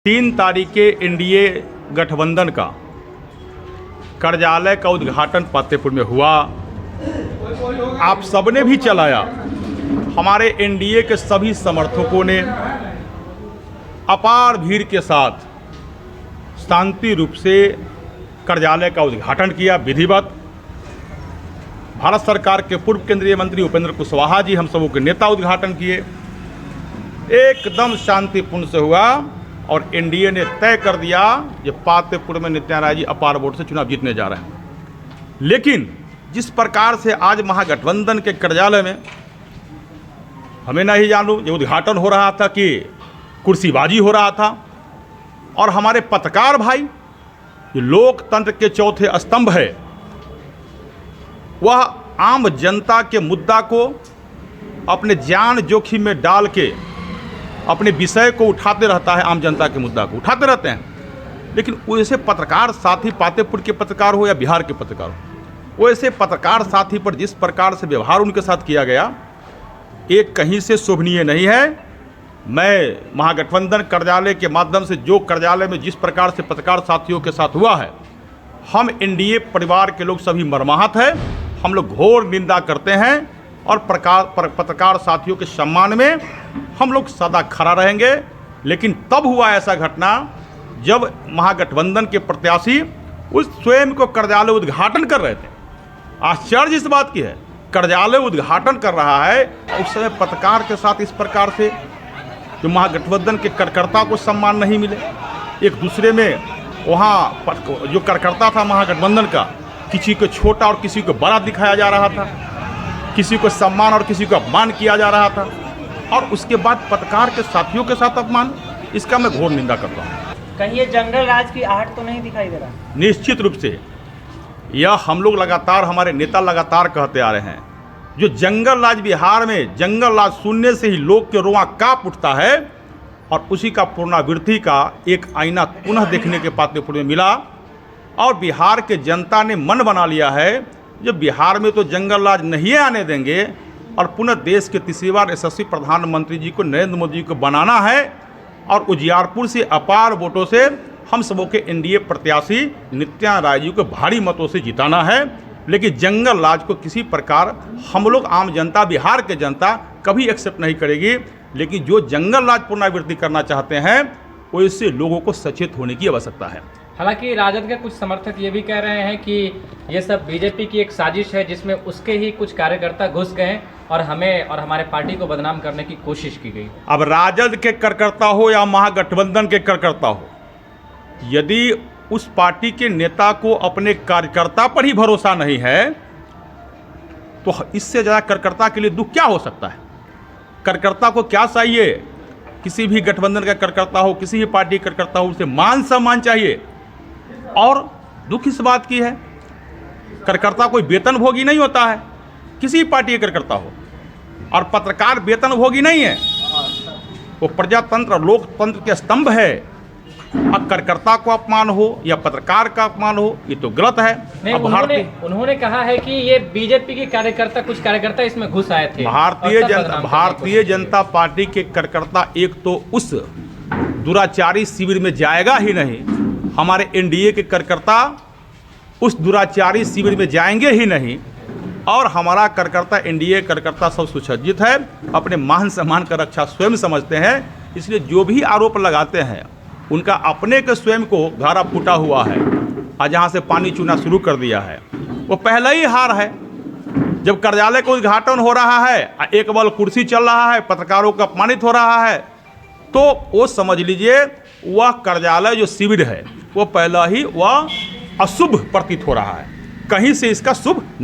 3 तारीख के एनडीए गठबंधन का कार्यालय का उद्घाटन फतेहपुर में हुआ। आप सबने भी चलाया। हमारे एनडीए के सभी समर्थकों ने अपार भीड़ के साथ शांति रूप से कार्यालय का उद्घाटन किया विधिवत। भारत सरकार के पूर्व केंद्रीय मंत्री उपेंद्र कुशवाहा जी हम सबों के नेता उद्घाटन किए। एकदम शांतिपूर्ण से हुआ और एनडीए ने तय कर दिया कि फतेहपुर में नित्यानंद राय जी अपार वोट से चुनाव जीतने जा रहे हैं। लेकिन जिस प्रकार से आज महागठबंधन के कार्यालय में हमें नहीं जानू ये उद्घाटन हो रहा था कि कुर्सीबाजी हो रहा था, और हमारे पत्रकार भाई ये लोकतंत्र के चौथे स्तंभ है, वह आम जनता के मुद्दा को अपने जान जोखिम में डाल के अपने विषय को उठाते रहता है। आम जनता के मुद्दा को उठाते रहते हैं, लेकिन वैसे पत्रकार साथी फतेहपुर के पत्रकार हो या बिहार के पत्रकार हो, वैसे पत्रकार साथी पर जिस प्रकार से व्यवहार उनके साथ किया गया एक कहीं से शोभनीय नहीं है। मैं महागठबंधन कार्यालय के माध्यम से जो कार्यालय में जिस प्रकार से पत्रकार साथियों के साथ हुआ है, हम एनडीए परिवार के लोग सभी मर्माहत हैं। हम लोग घोर निंदा करते हैं और पत्रकार साथियों के सम्मान में हम लोग सदा खड़ा रहेंगे। लेकिन तब हुआ ऐसा घटना जब महागठबंधन के प्रत्याशी उस स्वयं को कार्यालय उद्घाटन कर रहे थे। आश्चर्य इस बात की है, कार्यालय उद्घाटन कर रहा है उस समय पत्रकार के साथ इस प्रकार से जो महागठबंधन के कार्यकर्ता को सम्मान नहीं मिले। एक दूसरे में वहाँ जो कार्यकर्ता था महागठबंधन का, किसी को छोटा और किसी को बड़ा दिखाया जा रहा था, किसी को सम्मान और किसी को अपमान किया जा रहा था, और उसके बाद पत्रकार के साथियों के साथ अपमान, इसका मैं घोर निंदा करता हूँ। कहीं ये जंगल राज की आहट तो नहीं दिखाई दे रहा? निश्चित रूप से यह हम लोग लगातार, हमारे नेता लगातार कहते आ रहे हैं, जो जंगल राज बिहार में, जंगल राज सुनने से ही लोग के रोआं कांप उठता है, और उसी का पुनरावृत्ति का एक आईना पुनः देखने के फतेहपुर में मिला। और बिहार के जनता ने मन बना लिया है जो बिहार में तो जंगल राज नहीं आने देंगे, और पुनः देश के तीसरी बार यशस्वी प्रधानमंत्री जी को, नरेंद्र मोदी जी को बनाना है, और उजियारपुर से अपार वोटों से हम सबों के एनडीए प्रत्याशी नित्यानंद राय जी को भारी मतों से जिताना है। लेकिन जंगल राज को किसी प्रकार हम लोग आम जनता, बिहार के जनता कभी एक्सेप्ट नहीं करेगी। लेकिन जो जंगल राज पुनरावृत्ति करना चाहते हैं, वैसे लोगों को सचेत होने की आवश्यकता है। हालांकि राजद के कुछ समर्थक ये भी कह रहे हैं कि ये सब बीजेपी की एक साजिश है, जिसमें उसके ही कुछ कार्यकर्ता घुस गए और हमें और हमारे पार्टी को बदनाम करने की कोशिश की गई। अब राजद के कार्यकर्ता हो या महागठबंधन के कार्यकर्ता हो, यदि उस पार्टी के नेता को अपने कार्यकर्ता पर ही भरोसा नहीं है, तो इससे ज़्यादा कार्यकर्ता के लिए दुख क्या हो सकता है? कार्यकर्ता को क्या चाहिए? किसी भी गठबंधन का कार्यकर्ता हो, किसी भी पार्टी का कार्यकर्ता हो, उसे मान सम्मान चाहिए। और दुख इस बात की है, कार्यकर्ता कोई वेतन भोगी नहीं होता है, किसी पार्टी का कार्यकर्ता हो, और पत्रकार वेतन भोगी नहीं है। वो प्रजातंत्र, लोकतंत्र के स्तंभ है। अब कार्यकर्ता को अपमान हो या पत्रकार का अपमान हो, ये तो गलत है। नहीं, उन्होंने कहा है कि ये बीजेपी के कार्यकर्ता, कुछ कार्यकर्ता इसमें घुस आए थे। भारतीय जनता पार्टी के कार्यकर्ता एक तो उस दुराचारी शिविर में जाएगा ही नहीं। हमारे एनडीए के कार्यकर्ता उस दुराचारी शिविर में जाएंगे ही नहीं, और हमारा कार्यकर्ता, एनडीए कार्यकर्ता सब सुसज्जित है, अपने मान सम्मान का रक्षा स्वयं समझते हैं। इसलिए जो भी आरोप लगाते हैं उनका अपने के स्वयं को घारा फूटा हुआ है, और जहाँ से पानी चूना शुरू कर दिया है वो पहले ही हार है। जब कार्यालय का उद्घाटन हो रहा है, एक बल कुर्सी चल रहा है, पत्रकारों का अपमानित हो रहा है, तो वो समझ लीजिए वह कार्यालय जो शिविर है वो पहला ही वह अशुभ प्रतीत हो रहा है, कहीं से इसका शुभ नहीं।